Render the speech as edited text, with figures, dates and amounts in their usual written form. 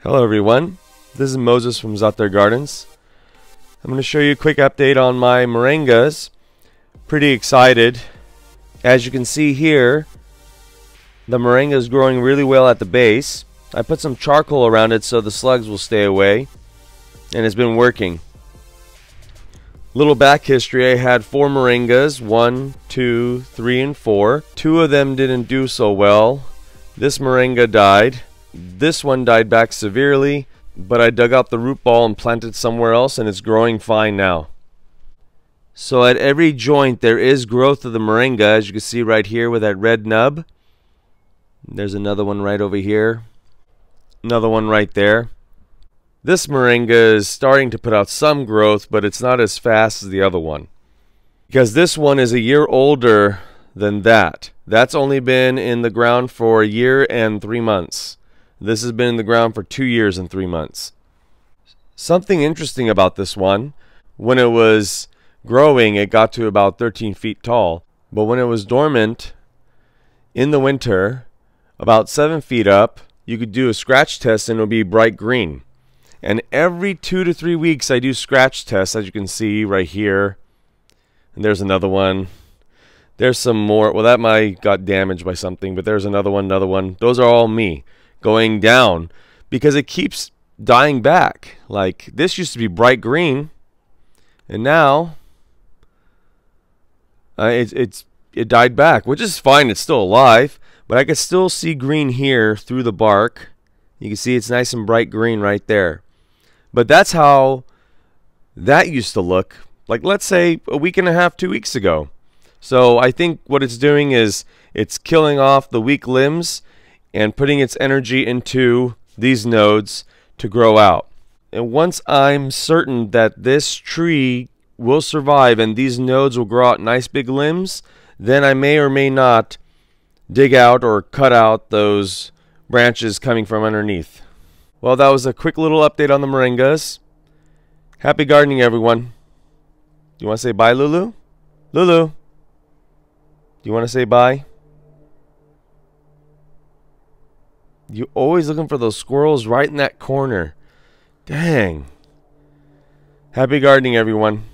Hello everyone, this is Moses from Zaatar Gardens. I'm going to show you a quick update on my moringas. Pretty excited. As you can see here, the moringa is growing really well at the base. I put some charcoal around it so the slugs will stay away, and it's been working. Little back history, I had 4 moringas, 1, 2, 3, and 4. 2 of them didn't do so well. This moringa died. This one died back severely, but I dug out the root ball and planted somewhere else, and it's growing fine now. So at every joint there is growth of the moringa, as you can see right here with that red nub. There's another one right over here. Another one right there. This moringa is starting to put out some growth, but it's not as fast as the other one, because this one is a year older than that. That's only been in the ground for a year and 3 months. This has been in the ground for 2 years and 3 months. Something interesting about this one, when it was growing it got to about 13 feet tall, but when it was dormant in the winter, about 7 feet up, you could do a scratch test and it would be bright green. And every 2 to 3 weeks I do scratch tests, as you can see right here. And there's another one. There's some more. Well, that might got damaged by something, but there's another one, another one. Those are all me going down because it keeps dying back. Like, this used to be bright green, and now it died back, which is fine. It's still alive, but I can still see green here through the bark. You can see it's nice and bright green right there. But that's how that used to look, like, let's say a week and a half, 2 weeks ago. So I think what it's doing is it's killing off the weak limbs and putting its energy into these nodes to grow out. And once I'm certain that this tree will survive and these nodes will grow out nice big limbs, then I may or may not dig out or cut out those branches coming from underneath. Well, that was a quick little update on the moringas. Happy gardening, everyone. You want to say bye, Lulu? Lulu, do you want to say bye? You're always looking for those squirrels right in that corner. Dang. Happy gardening, everyone.